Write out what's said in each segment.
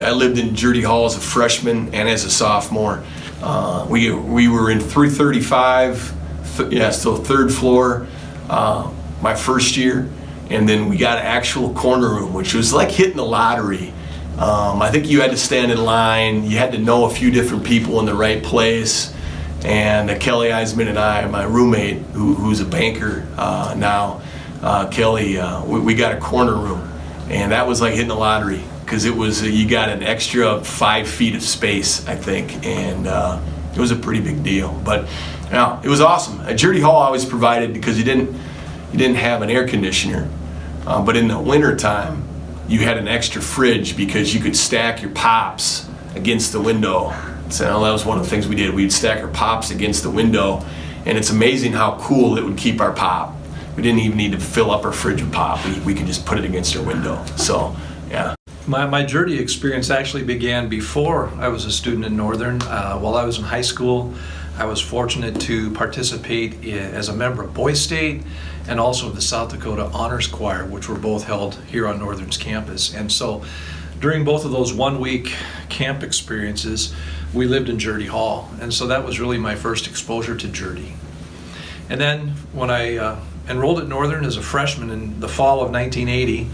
I lived in Jerde Hall as a freshman and as a sophomore. We were in 335, so third floor my first year, and then we got an actual corner room, which was like hitting the lottery. I think you had to stand in line, you had to know a few different people in the right place, and Kelly Eisman and I, my roommate, who's a banker now, Kelly, we got a corner room, and that was like hitting the lottery, because it was you got an extra 5 feet of space, I think, and it was a pretty big deal. But yeah, it was awesome. At Jerde Hall, always provided, because you didn't have an air conditioner, but in the winter time, you had an extra fridge because you could stack your pops against the window. So that was one of the things we did. We'd stack our pops against the window, and it's amazing how cool it would keep our pop. We didn't even need to fill up our fridge with pop. We could just put it against our window. So, yeah. My Jerde experience actually began before I was a student in Northern. While I was in high school, I was fortunate to participate as a member of Boy State and also the South Dakota Honors Choir, which were both held here on Northern's campus. And so during both of those 1-week camp experiences, we lived in Jerde Hall. And so that was really my first exposure to Jerde. And then when I enrolled at Northern as a freshman in the fall of 1980,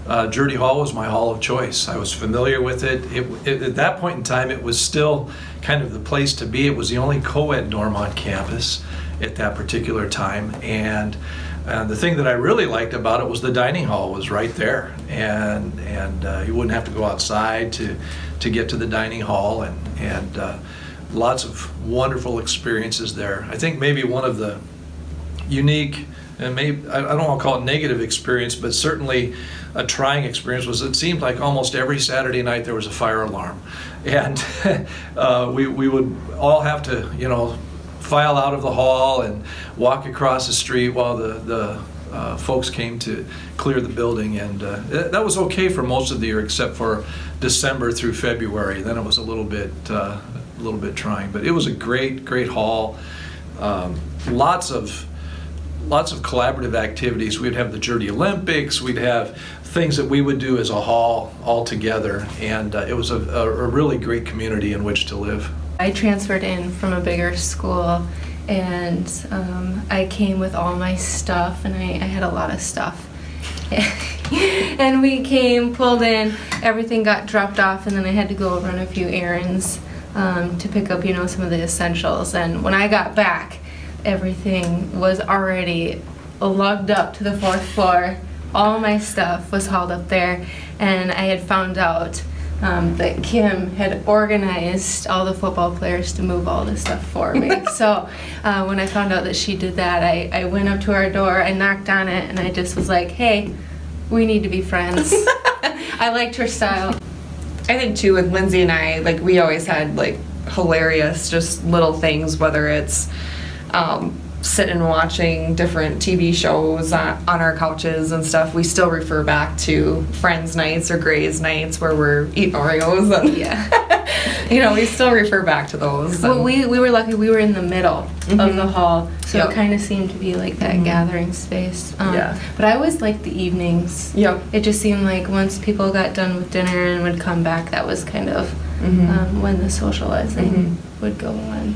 Jerde Hall was my hall of choice. I was familiar with it. At that point in time, it was still kind of the place to be. It was the only co-ed dorm on campus at that particular time. And the thing that I really liked about it was the dining hall was right there. And you wouldn't have to go outside to get to the dining hall, and lots of wonderful experiences there. I think maybe one of the unique, and maybe I don't want to call it negative experience, but certainly a trying experience, was it seemed like almost every Saturday night there was a fire alarm, and we would all have to file out of the hall and walk across the street while the folks came to clear the building, and that was okay for most of the year except for December through February. Then it was a little bit trying, but it was a great hall. Lots of collaborative activities. We'd have the Jerde Olympics, we'd have things that we would do as a hall all together, and it was a really great community in which to live. I transferred in from a bigger school, and I came with all my stuff, and I had a lot of stuff. And we pulled in, everything got dropped off, and then I had to go run a few errands to pick up, some of the essentials. And when I got back, everything was already lugged up to the 4th floor. All my stuff was hauled up there, and I had found out that Kim had organized all the football players to move all this stuff for me. So when I found out that she did that, I went up to our door, I knocked on it, and I just was like, hey, we need to be friends. I liked her style. I think too, with Lindsay and I, we always had hilarious just little things, whether it's sitting and watching different TV shows on our couches and stuff. We still refer back to Friends nights or Grey's nights where we're eating Oreos, and we still refer back to those. Well, we were lucky we were in the middle of the hall, so it kind of seemed to be like that gathering space. But I always liked the evenings. It just seemed like once people got done with dinner and would come back, that was kind of when the socializing would go on.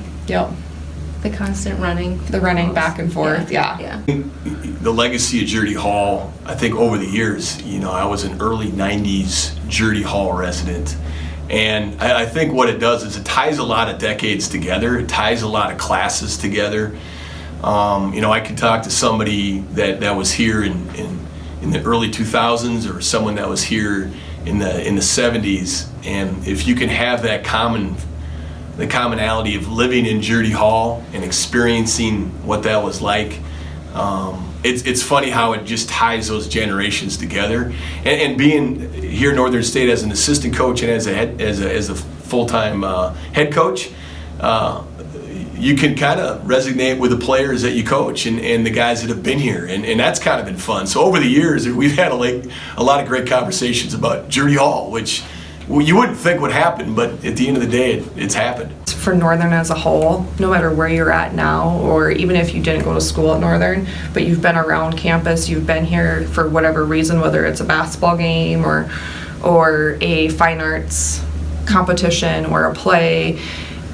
The constant running. The running back and forth, yeah. The legacy of Jerde Hall, I think over the years, I was an early 90s Jerde Hall resident. And I think what it does is it ties a lot of decades together. It ties a lot of classes together. I could talk to somebody that was here in the early 2000s, or someone that was here in the 70s. And if you can have that the commonality of living in Jerde Hall and experiencing what that was like. It's funny how it just ties those generations together. And being here at Northern State as an assistant coach and as a full-time head coach, you can kind of resonate with the players that you coach and the guys that have been here, and that's kind of been fun. So over the years, we've had a lot of great conversations about Jerde Hall, which you wouldn't think would happen, but at the end of the day, it's happened. For Northern as a whole, no matter where you're at now, or even if you didn't go to school at Northern, but you've been around campus, you've been here for whatever reason, whether it's a basketball game or or a fine arts competition or a play,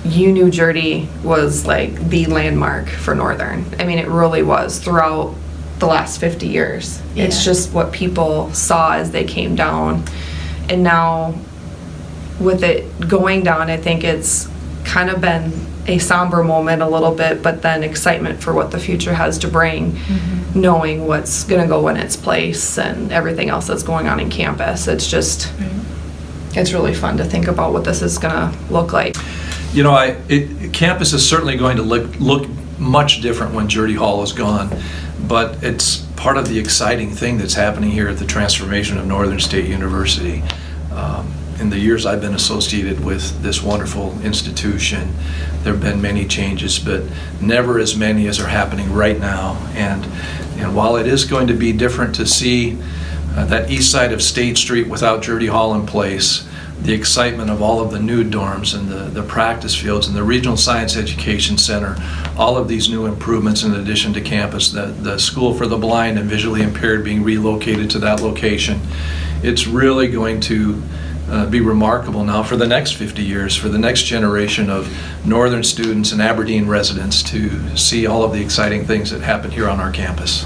you knew Jerde was like the landmark for Northern. I mean, it really was throughout the last 50 years. It's Yeah. just what people saw as they came down. And now with it going down, I think it's kind of been a somber moment a little bit, but then excitement for what the future has to bring, knowing what's going to go in its place and everything else that's going on in campus. It's just, it's really fun to think about what this is going to look like. You know, campus is certainly going to look much different when Jerde Hall is gone, but it's part of the exciting thing that's happening here at the transformation of Northern State University. In the years I've been associated with this wonderful institution, there have been many changes, but never as many as are happening right now. And while it is going to be different to see that east side of State Street without Jerde Hall in place, the excitement of all of the new dorms and the practice fields and the Regional Science Education Center, all of these new improvements in addition to campus, the School for the Blind and Visually Impaired being relocated to that location, it's really going to be remarkable now for the next 50 years, for the next generation of Northern students and Aberdeen residents to see all of the exciting things that happen here on our campus.